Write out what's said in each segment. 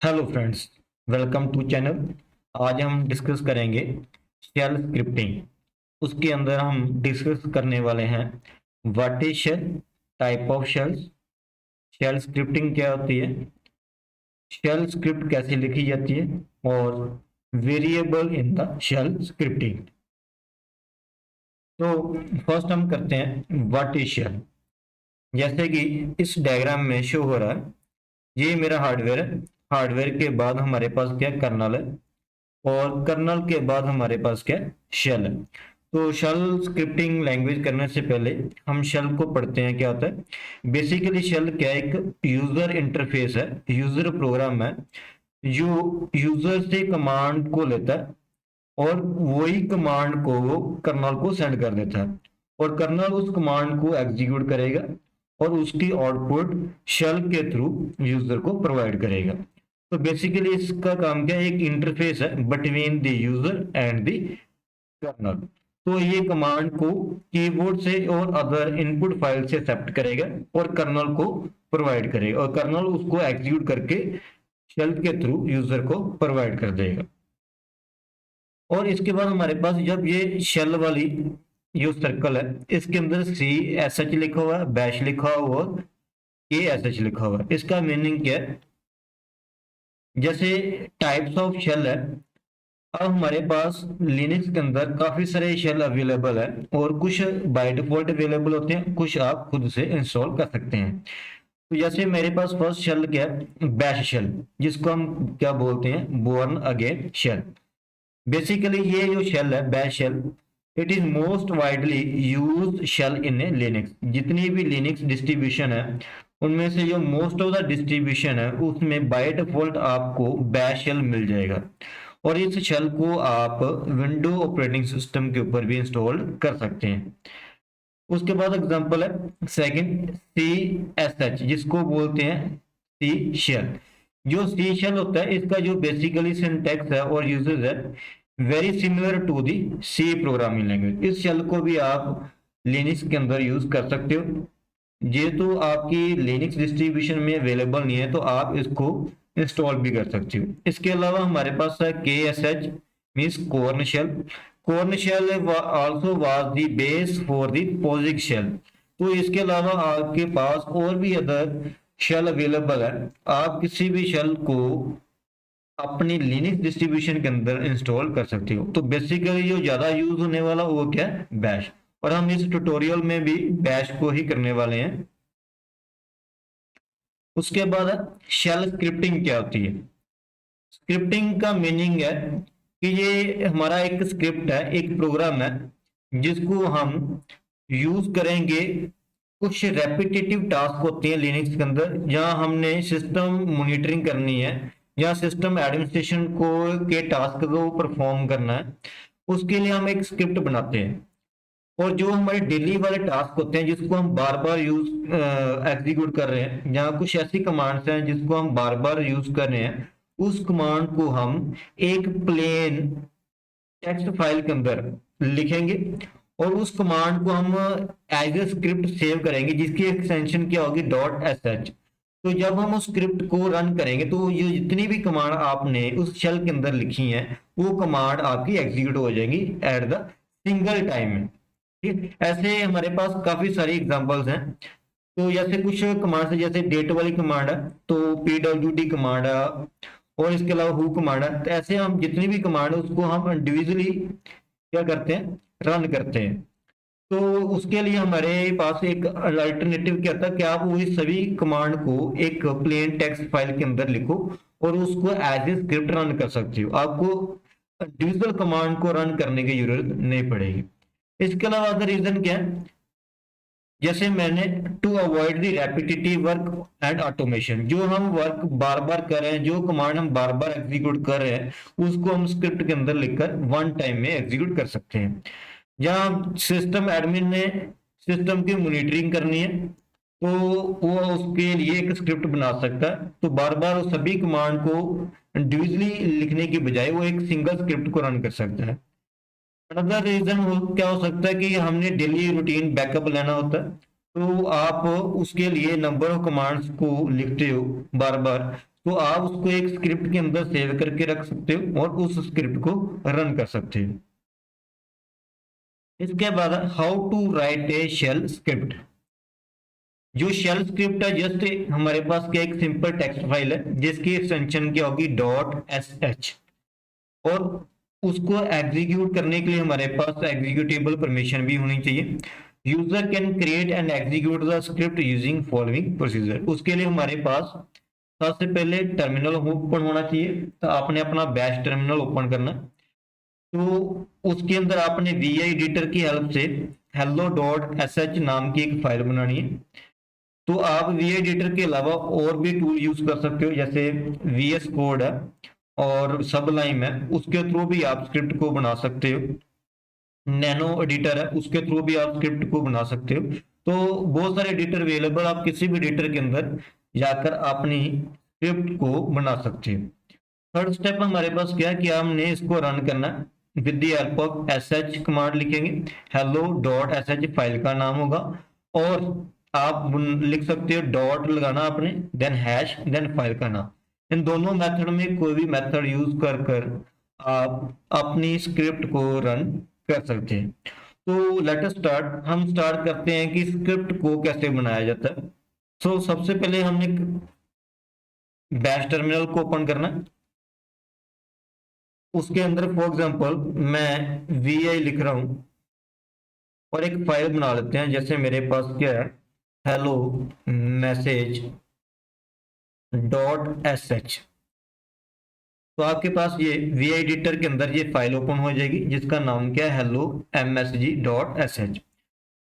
Hello friends, welcome to channel. आज हम discuss करेंगे शेल स्क्रिप्टिंग। उसके अंदर हम डिस्कस करने वाले हैं what is shell, type of shells, shell scripting क्या होती है, शेल स्क्रिप्ट कैसे लिखी जाती है और variable in the shell scripting. तो फर्स्ट हम करते हैं व्हाट इज शेल। जैसे कि इस डायग्राम में शो हो रहा है, ये मेरा हार्डवेयर है। हार्डवेयर के बाद हमारे पास क्या कर्नल है और कर्नल के बाद हमारे पास क्या शेल है। तो शेल स्क्रिप्टिंग लैंग्वेज करने से पहले हम शेल को पढ़ते हैं क्या होता है। बेसिकली शेल क्या है, एक यूजर इंटरफेस है, यूजर प्रोग्राम है जो यूजर से कमांड को लेता है और वही कमांड को वो कर्नल को सेंड कर देता है और कर्नल उस कमांड को एग्जीक्यूट करेगा और उसकी आउटपुट शेल के थ्रू यूजर को प्रोवाइड करेगा। तो बेसिकली इसका काम क्या है, एक इंटरफेस है between the user and the kernel. तो ये कमांड को कीबोर्ड से और अदर इनपुट फाइल से एक्सेप्ट करेगा और कर्नल को प्रोवाइड करेगा और कर्नल उसको एग्जीक्यूट करके शेल के थ्रू यूजर को प्रोवाइड कर देगा। और इसके बाद हमारे पास जब ये शेल वाली जो सर्कल है, इसके अंदर सी एस एच लिखा हुआ है, बैश लिखा हुआ, के एस एच लिखा हुआ है। इसका मीनिंग क्या है, जैसे टाइप्स ऑफ शेल है। अब हमारे पास लिनक्स के अंदर काफी सारे शेल अवेलेबल है और कुछ बाय डिफॉल्ट अवेलेबल होते हैं, कुछ आप खुद से इंस्टॉल कर सकते हैं। तो जैसे मेरे पास फर्स्ट शेल क्या है, बैश शेल, जिसको हम क्या बोलते हैं, बोर्न अगेन शेल। बेसिकली ये जो शेल है bash shell, it is most widely use shell in a Linux. जितनी भी लिनक्स डिस्ट्रीब्यूशन है उनमें से जो मोस्ट ऑफ द डिस्ट्रीब्यूशन है उसमें बाय डिफॉल्ट आपको बैश शेल मिल जाएगा और इस शेल को आप विंडो ऑपरेटिंग सिस्टम के ऊपर भी इंस्टॉल कर सकते हैं। उसके बाद एग्जांपल है सेकंड सी एस एच, जिसको बोलते हैं सी शेल। जो सी शेल होता है इसका जो बेसिकली सिंटैक्स है और यूजेस है very similar to the C programming language. इस शेल को भी आप लिनक्स के अंदर यूज कर सकते हो। ये तो आपकी लिनक्स डिस्ट्रीब्यूशन में अवेलेबल नहीं है तो आप इसको इंस्टॉल भी कर सकते हो। इसके अलावा हमारे पास है K S H, means corn shell. Corn shell also was the base for the पॉजिक शेल। तो इसके अलावा आपके पास और भी अदर शेल अवेलेबल है, आप किसी भी शेल को अपनी लिनक्स डिस्ट्रीब्यूशन के अंदर इंस्टॉल कर सकते हो। तो बेसिकली जो ज्यादा यूज होने वाला वो क्या है, बैश। और हम इस ट्यूटोरियल में भी बैश को ही करने वाले हैं। उसके बाद शेल स्क्रिप्टिंग क्या होती है। स्क्रिप्टिंग का मीनिंग है कि ये हमारा एक स्क्रिप्ट है, एक प्रोग्राम है जिसको हम यूज करेंगे। कुछ रेपिटेटिव टास्क होते हैं लिनक्स के अंदर जहां हमने सिस्टम मॉनिटरिंग करनी है या सिस्टम एडमिनिस्ट्रेशन को के टास्क को परफॉर्म करना है, उसके लिए हम एक स्क्रिप्ट बनाते हैं। और जो हमारे डेली वाले टास्क होते हैं जिसको हम बार बार यूज एग्जीक्यूट कर रहे हैं, यहाँ कुछ ऐसी कमांड्स हैं जिसको हम बार बार यूज कर रहे हैं, उस कमांड को हम एक प्लेन टेक्स्ट फाइल के अंदर लिखेंगे और उस कमांड को हम एज ए स्क्रिप्ट सेव करेंगे जिसकी एक्सटेंशन क्या होगी, डॉट एस एच। तो जब हम उस स्क्रिप्ट को रन करेंगे तो ये जितनी भी कमांड आपने उस शेल के अंदर लिखी हैं वो कमांड आपकी एग्जीक्यूट हो जाएंगी एट द सिंगल टाइम में। ठीक है? ऐसे हमारे पास काफी सारी एग्जांपल्स हैं। तो जैसे कुछ कमांड है, जैसे डेट वाली कमांड है तो pwd कमांड है और इसके अलावा हु कमांड है। तो ऐसे हम जितनी भी कमांड है उसको हम इंडिविजुअली क्या करते हैं, रन करते हैं। तो उसके लिए हमारे पास एक अल्टरनेटिव क्या था कि आप वही सभी कमांड को एक प्लेन टेक्स्ट फाइल के अंदर लिखो और उसको एज ए स्क्रिप्ट रन कर सकते हो। आपको इंडिविजुअल कमांड को रन करने की जरूरत नहीं पड़ेगी। इसके अलावा अदर रीजन क्या है, जैसे मैंने to avoid the repetitive work and automation, जो हम वर्क बार बार कर रहे हैं, जो कमांड हम बार बार एग्जीक्यूट कर रहे हैं उसको हम स्क्रिप्ट के अंदर लिखकर वन टाइम में एग्जीक्यूट कर सकते हैं। जहाँ सिस्टम एडमिन ने सिस्टम की मॉनिटरिंग करनी है तो वो उसके लिए एक स्क्रिप्ट बना सकता है। तो बार बार सभी कमांड को इंडिविजुअली लिखने की बजाय वो एक सिंगल स्क्रिप्ट को रन कर सकता है। अनदर रीजन क्या हो सकता है कि हमने डेली रूटीन बैकअप लेना होता है तो आप उसके लिए नंबर ऑफ कमांड्स को लिखते हो बार बार, तो आप उसको एक स्क्रिप्ट के अंदर सेव करके रख सकते हो और उस स्क्रिप्ट को रन कर सकते हो। इसके बाद how to write a shell script. जो शेल स्क्रिप्ट है जस्ट हमारे पास क्या एक सिंपल टेक्स्ट फाइल है जिसकी एक्सटेंशन क्या होगी .sh, और उसको एग्जीक्यूट करने के लिए हमारे पास एग्जीक्यूटेबल परमिशन भी होनी चाहिए। User can create and execute the script using following procedure. उसके लिए हमारे पास सबसे पहले टर्मिनल ओपन होना चाहिए, तो आपने अपना बैश टर्मिनल ओपन करना, तो उसके अंदर आपने वी एडिटर की हेल्प से hello.sh नाम की एक फाइल बनानी है। तो आप वी एडिटर के अलावा और भी टूल यूज कर सकते हो, जैसे VS कोड है और सबलाइम है, उसके थ्रू भी आप स्क्रिप्ट को बना सकते हो। नैनो एडिटर है, उसके थ्रू भी आप स्क्रिप्ट को बना सकते हो। तो बहुत सारे एडिटर अवेलेबल, आप किसी भी एडिटर के अंदर जाकर अपनी स्क्रिप्ट को बना सकते हो। थर्ड स्टेप हमारे पास क्या है कि हमने इसको रन करना है with the help of sh command लिखेंगे। hello.sh फाइल का नाम होगा, और आप लिख सकते हो डॉट लगाना आपने, देन हैश, देन फाइल का नाम। इन दोनों मेथड में कोई भी मेथड यूज कर कर आप अपनी स्क्रिप्ट को रन कर सकते हैं। तो लेट अस स्टार्ट, हम स्टार्ट करते हैं कि स्क्रिप्ट को कैसे बनाया जाता है। सो सबसे पहले हमने बैश टर्मिनल को ओपन करना है। उसके अंदर फॉर एग्जांपल मैं vi लिख रहा हूं और एक फाइल बना लेते हैं, जैसे मेरे पास क्या है hello message .sh। तो आपके पास ये वी एडिटर के अंदर ये फाइल ओपन हो जाएगी जिसका नाम क्या है hello msg.sh।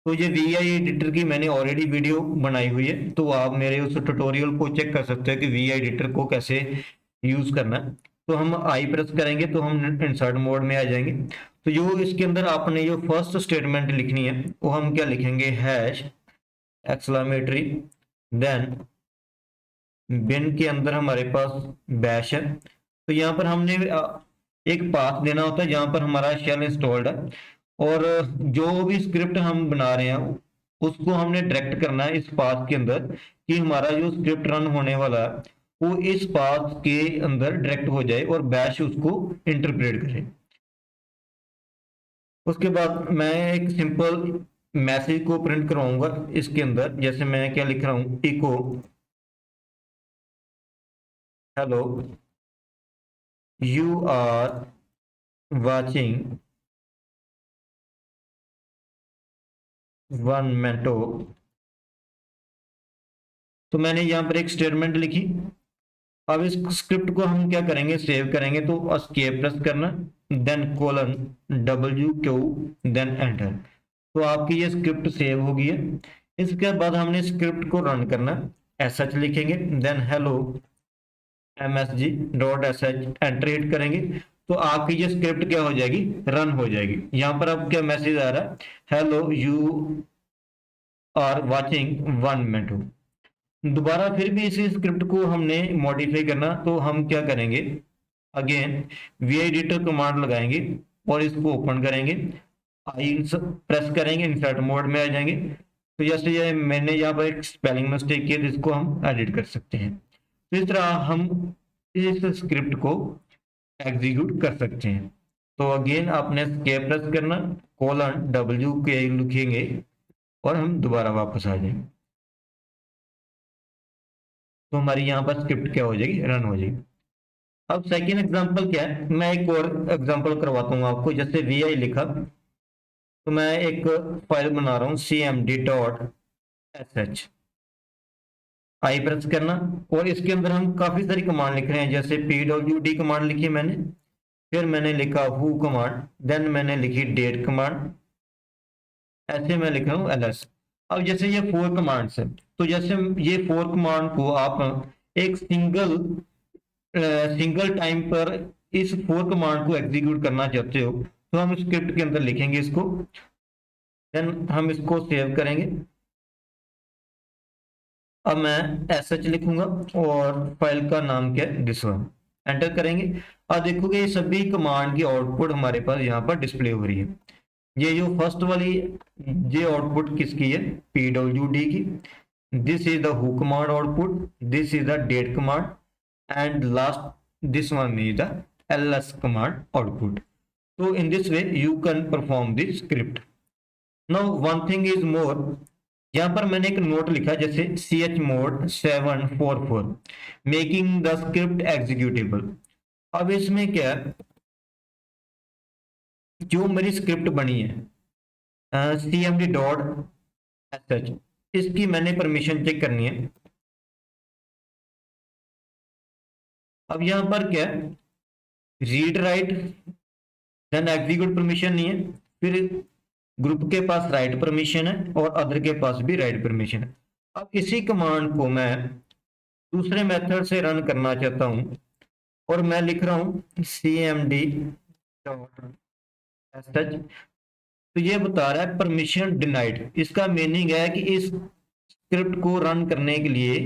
तो ये वी एडिटर की मैंने ऑलरेडी वीडियो बनाई हुई है, तो आप मेरे उस ट्यूटोरियल को चेक कर सकते हैं कि वी एडिटर को कैसे यूज करना है। तो हम आई प्रेस करेंगे तो हम इंसर्ट मोड में आ जाएंगे। तो जो इसके अंदर आपने जो फर्स्ट स्टेटमेंट लिखनी है वो हम क्या लिखेंगे, हैश एक्सक्लेमेटरी, देन बिन के अंदर हमारे पास बैश है। तो यहाँ पर हमने एक पाथ देना होता है जहां पर हमारा शेल इंस्टॉल्ड है, और जो भी स्क्रिप्ट हम बना रहे हैं उसको हमने डायरेक्ट करना है इस पाथ के अंदर, कि हमारा जो स्क्रिप्ट रन होने वाला है वो इस पाथ के अंदर डायरेक्ट हो जाए और बैश उसको इंटरप्रेट करे। उसके बाद मैं एक सिंपल मैसेज को प्रिंट करवाऊंगा इसके अंदर, जैसे मैं क्या लिख रहा हूं, echo hello you are watching one mento. तो मैंने यहाँ पर एक स्टेटमेंट लिखी। अब इस स्क्रिप्ट को हम क्या करेंगे, सेव करेंगे, तो एस्केप प्रेस करना, then colon WQ, then enter. तो आपकी ये स्क्रिप्ट सेव हो गई है। इसके बाद हमने स्क्रिप्ट को रन करना, sh लिखेंगे, then hello msg.sh enter hit करेंगे, तो आपकी ये स्क्रिप्ट क्या हो जाएगी, रन हो जाएगी। यहाँ पर अब क्या मैसेज आ रहा है, hello you are watching one mento. दोबारा फिर भी इसी स्क्रिप्ट को हमने मॉडिफाई करना, तो हम क्या करेंगे, अगेन वी एडिटर कमांड लगाएंगे और इसको ओपन करेंगे, आई प्रेस करेंगे, इंसर्ट मोड में आ जाएंगे। तो जैसे ये मैंने यहाँ पर एक स्पेलिंग मिस्टेक किया, जिसको हम एडिट कर सकते हैं। तो इस तरह हम इस स्क्रिप्ट को एग्जीक्यूट कर सकते हैं। तो अगेन आपने एस्केप प्रेस करना, कोलन WK लिखेंगे और हम दोबारा वापस आ जाएंगे, तो हमारी यहाँ पर स्क्रिप्ट क्या हो जाएगी, रन हो जाएगी। अब सेकेंड एग्जांपल क्या है, मैं एक और एग्जांपल करवाता हूँ आपको। जैसे vi लिखा, तो मैं एक फाइल बना रहा हूँ cmd.sh, आई प्रेस करना, और इसके अंदर हम काफी सारी कमांड लिख रहे हैं, जैसे pwd कमांड लिखी मैंने, फिर मैंने लिखा who कमांड, देन मैंने लिखी डेट कमांड, ऐसे मैं लिख रहा हूँ ls। अब जैसे ये 4 कमांड्स है, तो जैसे ये 4 कमांड को आप एक सिंगल टाइम पर इस 4 कमांड को एग्जीक्यूट करना चाहते हो, तो हम स्क्रिप्ट के अंदर लिखेंगे इसको, देन हम इसको सेव करेंगे। अब मैं sh लिखूंगा और फाइल का नाम क्या है, दिस वन, एंटर करेंगे। अब देखोगे ये सभी कमांड की आउटपुट हमारे पास यहाँ पर डिस्प्ले हो रही है। ये जो फर्स्ट वाली ये आउटपुट किसकी है, pwd की। This is the who command output, this is the date command, and last this one is the ls command output. So in this way you can perform this script. Now one thing is more, यहाँ पर मैंने एक note लिखा जैसे chmod 744 making the script executable. अब इसमें क्या है, जो मेरी स्क्रिप्ट बनी है cmd डॉट sh, इसकी मैंने परमिशन चेक करनी है। अब यहाँ पर क्या है, read write then execute permission नहीं है, फिर ग्रुप के पास राइट परमिशन है और अदर के पास भी राइट परमिशन है। अब इसी कमांड को मैं दूसरे मेथड से रन करना चाहता हूं और मैं लिख रहा हूं cmd डॉट sh, तो ये बता रहा है परमिशन डिनाइड। इसका मीनिंग है कि इस स्क्रिप्ट को रन करने के लिए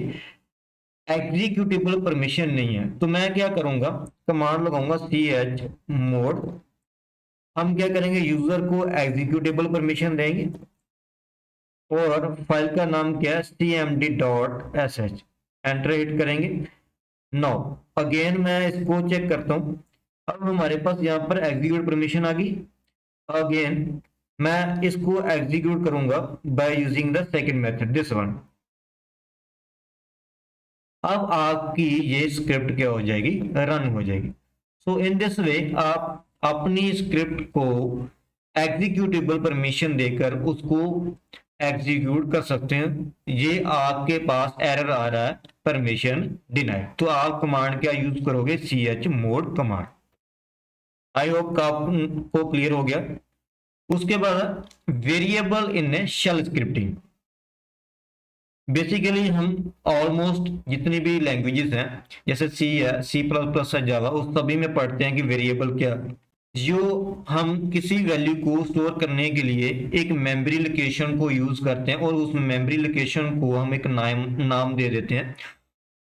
एग्जीक्यूटेबल परमिशन नहीं है। तो मैं क्या करूंगा, कमांड लगाऊंगा chmod, हम क्या करेंगे, यूजर को एग्जीक्यूटेबल परमिशन देंगे और फाइल का नाम क्या है cmd dot sh, enter hit करेंगे। नाउ अगेन मैं इसको चेक करता हूं, अब हमारे पास यहाँ पर एग्जीक्यूट परमिशन आ गई। अगेन मैं इसको एग्जीक्यूट करूंगा by using the second method this one. अब आपकी ये स्क्रिप्ट क्या हो जाएगी, रन हो जाएगी। सो इन दिस वे आप अपनी स्क्रिप्ट को एग्जीक्यूटेबल परमिशन देकर उसको एग्जीक्यूट कर सकते हैं। ये आपके पास एरर आ रहा है परमिशन डिनाइड, तो आप कमांड क्या यूज करोगे, chmod कमांड। आई होप आपको क्लियर हो गया। उसके बाद variable in shell scripting. Basically हम ऑलमोस्ट जितनी भी लैंग्वेजेस हैं जैसे सी है, सी प्लस प्लस है, जावा, उस सभी में पढ़ते हैं कि वेरिएबल क्या है। जो हम किसी वैल्यू को स्टोर करने के लिए एक मेमोरी लोकेशन को यूज करते हैं और उस मेमोरी लोकेशन को हम एक नाम दे देते हैं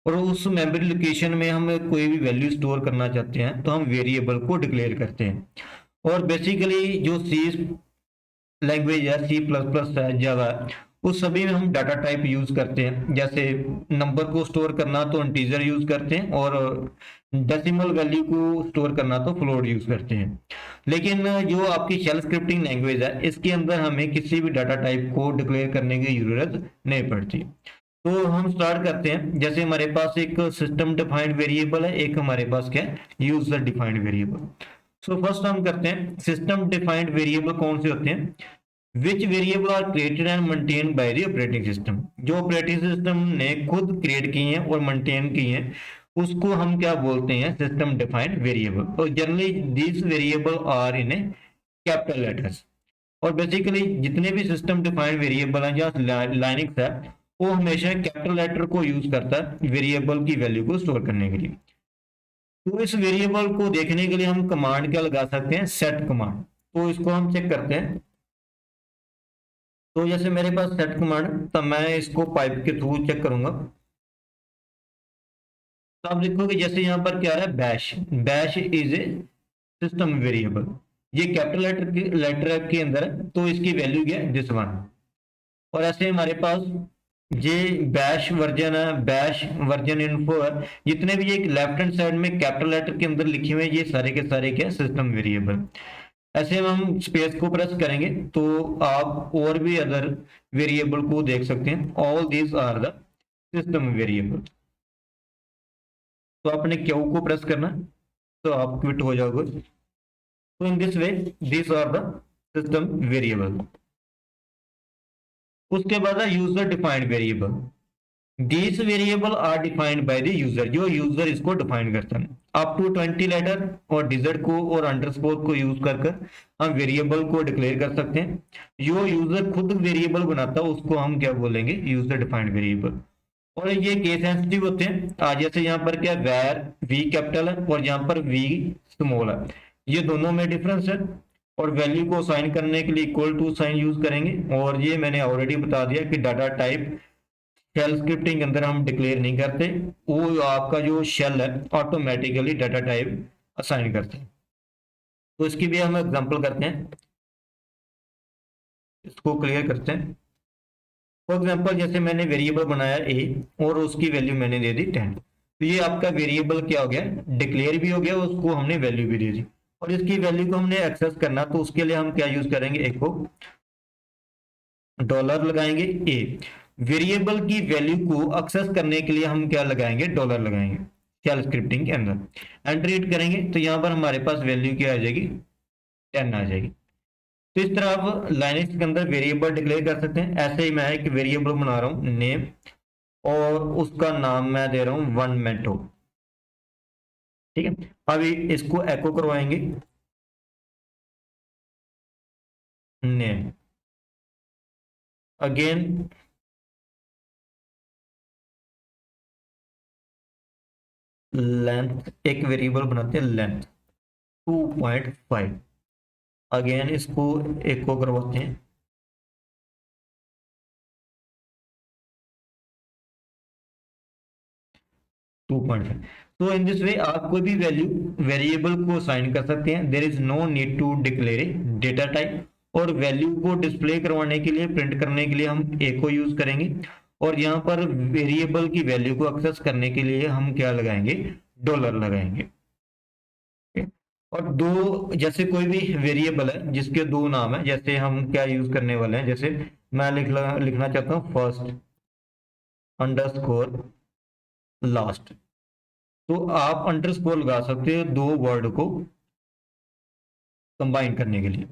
और उस मेमोरी लोकेशन में हम कोई भी वैल्यू स्टोर करना चाहते हैं तो हम वेरिएबल को डिक्लेयर करते हैं। और बेसिकली जो सी लैंग्वेज है, सी प्लस प्लस है, जावा, उस सभी में हम डाटा टाइप यूज करते हैं। जैसे नंबर को स्टोर करना तो इंटीजर यूज करते हैं और डेसिमल वैल्यू को स्टोर करना तो फ्लोट यूज करते हैं। लेकिन जो आपकी शेल स्क्रिप्टिंग लैंग्वेज है इसके अंदर हमें किसी भी डाटा टाइप को डिक्लेयर करने की जरूरत नहीं पड़ती। तो हम स्टार्ट करते हैं। जैसे हमारे पास एक सिस्टम डिफाइंड वेरिएबल है, एक हमारे पास क्या है, user defined variable. So first हम करते हैं सिस्टम डिफाइंड वेरिएबल कौन से होते हैं, which variable are created and maintain by the operating system. जो ऑपरेटिंग सिस्टम ने खुद क्रिएट की हैं और मेंटेन की हैं उसको हम क्या बोलते हैं, सिस्टम डिफाइंड वेरिएबल। और generally this variable are in capital letters. और बेसिकली जितने भी सिस्टम डिफाइंड वेरिएबल हैं जहाँ लाइनक्स है वो हमेशा कैपिटल लेटर को यूज करता है वेरिएबल की वैल्यू को स्टोर करने के लिए। तो इस वेरिएबल को देखने के लिए हम कमांड क्या लगा सकते हैं, सेट कमांड। तो इसको हम चेक करते हैं। तो जैसे मेरे पास सेट कमांड, तो मैं इसको पाइप के थ्रू चेक करूंगा। तो आप देखोगे जैसे यहाँ पर क्या है, bash, bash is a system variable. ये कैपिटल लेटर के अंदर है तो इसकी वैल्यू क्या है, दिस वन। और ऐसे हमारे पास ये बैश वर्जन है, बैश वर्जन इन्फो है, जितने भी एक लेफ्ट हैंड साइड में कैपिटल लेटर के अंदर लिखे हुए ये सारे के सारे क्या सिस्टम वेरिएबल। ऐसे हम स्पेस को प्रेस करेंगे तो आप और भी अदर वेरिएबल को देख सकते हैं। All these are the system variable. तो आपने क्यू को प्रेस करना तो आप क्विट हो जाओगे। तो in this way these are the system variable. उसके बाद user defined variable. These variable are defined by the user, जो यूजर इसको डिफाइन करता है। अप टू 20 लेटर और डिजिट को और अंडरस्कोर को यूज कर हम वेरिएबल को डिक्लेयर कर सकते हैं। जो यूजर खुद वेरिएबल बनाता है उसको हम क्या बोलेंगे, यूजर डिफाइंड वेरिएबल। और ये केस सेंसिटिव होते हैं। आज जैसे यहाँ पर क्या वैर वी कैपिटल है और यहाँ पर वी स्मॉल है, ये दोनों में डिफरेंस है। और वैल्यू को साइन करने के लिए इक्वल टू साइन यूज करेंगे। और ये मैंने ऑलरेडी बता दिया कि डाटा टाइप शेल स्क्रिप्टिंग के अंदर हम डिक्लेयर नहीं करते, वो आपका जो शेल है ऑटोमेटिकली डाटा टाइप असाइन करते हैं। तो इसकी भी हम एग्जांपल करते हैं, इसको क्लियर करते हैं। फॉर एग्जांपल जैसे मैंने वेरिएबल बनाया ए और उसकी वैल्यू मैंने दे दी 10। तो ये आपका वेरिएबल क्या हो गया, डिक्लेयर भी हो गया, उसको हमने वैल्यू भी दे दी। और इसकी वैल्यू को हमने एक्सेस करना, तो उसके लिए हम क्या यूज करेंगे, एको डॉलर लगाएंगे ए। वेरिएबल की वैल्यू को एक्सेस करने के लिए हम क्या लगाएंगे, डॉलर लगाएंगे शेल स्क्रिप्टिंग के अंदर। एंटर हिट करेंगे तो यहाँ पर हमारे पास वैल्यू क्या आ जाएगी, 10 आ जाएगी। तो इस तरह आप लाइनक्स के अंदर वेरिएबल डिक्लेयर कर सकते हैं। ऐसे ही मैं एक वेरिएबल बना रहा हूँ नेम, और उसका नाम मैं दे रहा हूँ वन मेटो। ठीक है, अभी इसको एको करवाएंगे नेम, अगेन लेंथ, एक वेरिएबल बनाते हैं लेंथ 2.5, अगेन इसको एको करवाते हैं 2.5। तो इन दिस वे आप कोई भी वैल्यू वेरिएबल को असाइन कर सकते हैं। There is no need to declare a data type. और वैल्यू को डिस्प्ले करवाने के लिए, प्रिंट करने के लिए हम ए को यूज करेंगे। और यहाँ पर वेरिएबल की वैल्यू को एक्सेस करने के लिए हम क्या लगाएंगे, डॉलर लगाएंगे। और दो, जैसे कोई भी वेरिएबल है जिसके दो नाम है, जैसे हम क्या यूज करने वाले हैं, जैसे मैं लिखना चाहता हूँ फर्स्ट अंडरस्कोर लास्ट। तो आप अंडरस्कोर लगा सकते हो दो वर्ड को कंबाइन करने के लिए।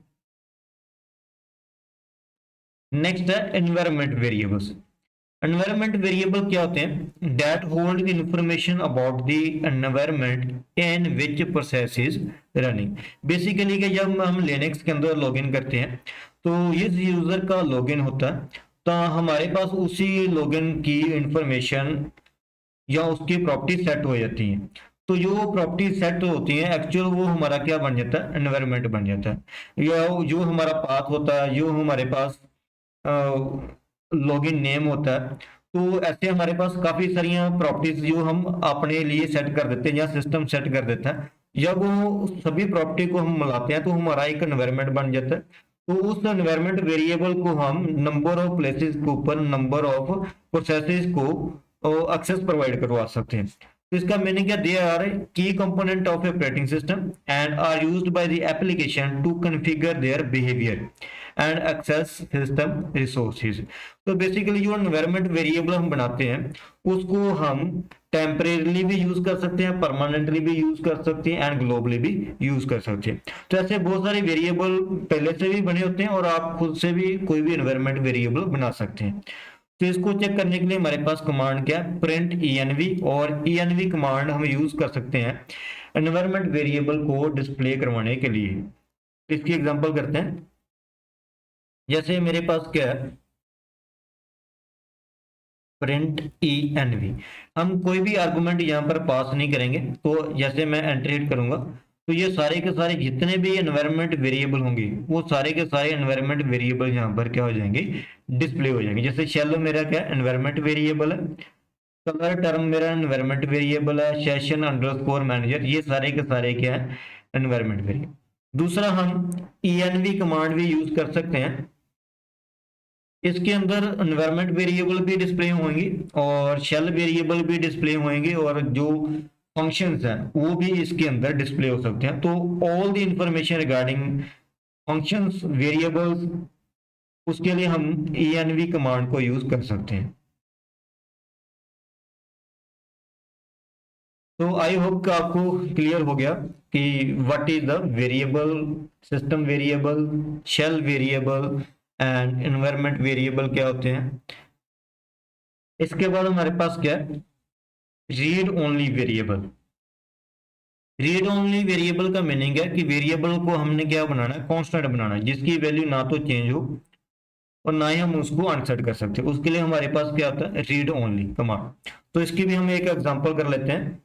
नेक्स्ट है एनवायरमेंट वेरिएबल्स। एनवायरमेंट वेरिएबल क्या होते हैं, that hold information about the environment in which process is running. Basically कि जब हम लिनक्स के अंदर लॉगिन करते हैं, तो इस यूजर का लॉगिन होता है, तो हमारे पास उसी लॉगिन की इंफॉर्मेशन या उसकी प्रॉपर्टी सेट हो जाती हैं। तो जो प्रॉपर्टी सेट होती हैं एक्चुअल, वो हमारा क्या बन जाता है, एनवायरमेंट बन जाता है। या जो हमारा पाथ होता है, जो हमारे पास लॉगिन नेम होता है। तो ऐसे हमारे पास काफी सारी प्रॉपर्टीज जो हम अपने लिए सेट कर देते हैं या सिस्टम सेट कर देता है। जब वो सभी प्रॉपर्टी को हम मिलाते हैं तो हमारा एक एनवायरमेंट बन जाता है। तो उस एनवायरमेंट वेरिएबल को हम नंबर ऑफ प्लेसेस के ऊपर नंबर ऑफ प्रोसेसेस को एक्सेस प्रोवाइड करवा सकते हैं। तो इसका मीनिंग क्या, they are key component of operating system and are used by the application to configure their behaviour and access system resources. तो बेसिकली जो एनवायरमेंट वेरिएबल हम बनाते हैं, उसको हम टेम्परेरीली भी यूज कर सकते हैं, परमानेंटली भी यूज कर सकते हैं, एंड ग्लोबली भी यूज कर सकते हैं। तो ऐसे बहुत सारे वेरिएबल पहले से भी बने होते हैं, और आप खुद से भी कोई भी एनवायरमेंट वेरिएबल बना सकते हैं। तो इसको चेक करने के लिए हमारे पास कमांड क्या है, प्रिंट env। और env कमांड हम यूज कर सकते हैं एनवायरमेंट वेरिएबल को डिस्प्ले करवाने के लिए। इसकी एग्जांपल करते हैं, जैसे मेरे पास क्या है, प्रिंट env। हम कोई भी आर्गुमेंट यहाँ पर पास नहीं करेंगे। तो जैसे मैं एंटर हिट करूंगा, तो ये सारे के सारे जितने भी एनवायरमेंट वेरिएबल होंगे, वो सारे के सारे एनवायरमेंट वेरिएबल यहाँ पर क्या हो जाएंगे, डिस्प्ले हो जाएंगे। जैसे शेल मेरा क्या एनवायरमेंट वेरिएबल है, कलर टर्म मेरा एनवायरमेंट वेरिएबल है, सेशन अंडरस्कोर मैनेजर, ये सारे के सारे क्या है, एनवायरमेंट वेरिएबल। दूसरा, हम env कमांड भी यूज कर सकते हैं। इसके अंदर एनवायरमेंट वेरिएबल भी डिस्प्ले होंगे और शेल वेरिएबल भी डिस्प्ले होंगे, और जो फंक्शंस हैं वो भी इसके अंदर डिस्प्ले हो सकते हैं। तो all the information regarding functions variables, उसके लिए हम env कमांड को यूज कर सकते हैं। तो आई होप कि आपको क्लियर हो गया कि what is the variable, system variable, shell variable and environment variable क्या होते हैं। इसके बाद हमारे पास क्या है, read only variable. Read only variable का मीनिंग है कि वेरिएबल को हमने क्या बनाना है, कांस्टेंट बनाना है, जिसकी वैल्यू ना तो चेंज हो और ना ही हम उसको अनसेट कर सकते। उसके लिए हमारे पास क्या होता है, रीड ओनली कमांड। तो इसकी भी हम एक एग्जांपल कर लेते हैं।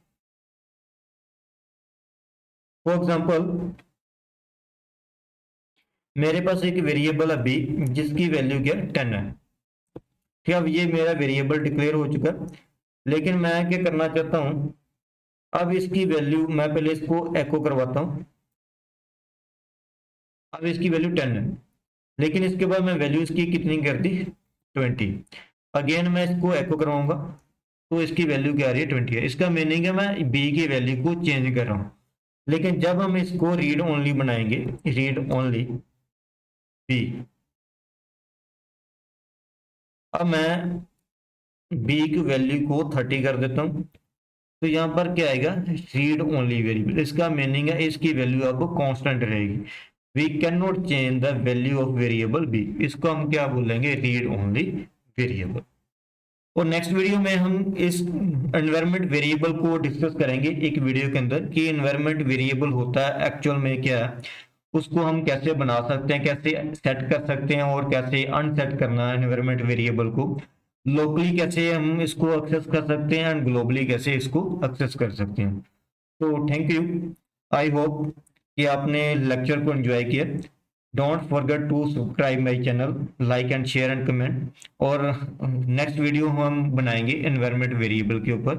फॉर एग्जांपल, मेरे पास एक वेरिएबल है बी, जिसकी वैल्यू क्या 10 है। ठीक है, अब ये मेरा वेरिएबल डिक्लेयर हो चुका है, लेकिन मैं क्या करना चाहता हूं, अब इसकी वैल्यू मैं पहले इसको एको करवाता हूं। अब इसकी वैल्यू 10 है, लेकिन इसके बाद मैं वैल्यू इसकी कितनी कर दी, 20। अगेन मैं इसको एको करवाऊंगा, तो इसकी वैल्यू क्या आ रही है 20 है। इसका मीनिंग है मैं बी की वैल्यू को चेंज कर रहा हूँ। लेकिन जब हम इसको रीड ओनली बनाएंगे, रीड ओनली बी, अब मैं बी की वैल्यू को 30 कर देता हूँ, तो यहाँ पर क्या आएगा, रीड ओनली वेरिएबल। इसका मीनिंग है इसकी वैल्यू अब कांस्टेंट रहेगी। We can not change the value of variable B, इसको हम क्या बोलेंगे, रीड ओनली वेरिएबल। और नेक्स्ट वीडियो में हम इस एनवायरमेंट वेरिएबल को डिस्कस करेंगे एक वीडियो के अंदर कि एनवायरमेंट वेरिएबल होता है एक्चुअल में क्या है, उसको हम कैसे बना सकते हैं, कैसे सेट कर सकते हैं और कैसे अनसेट करना है एनवायरमेंट वेरिएबल को, लोकली कैसे हम इसको एक्सेस कर सकते हैं एंड ग्लोबली कैसे इसको एक्सेस कर सकते हैं। तो थैंक यू, आई होप कि आपने लेक्चर को एंजॉय किया। Don't forget to subscribe my channel, like and share and comment. और नेक्स्ट वीडियो हम बनाएंगे एनवायरनमेंट वेरिएबल के ऊपर।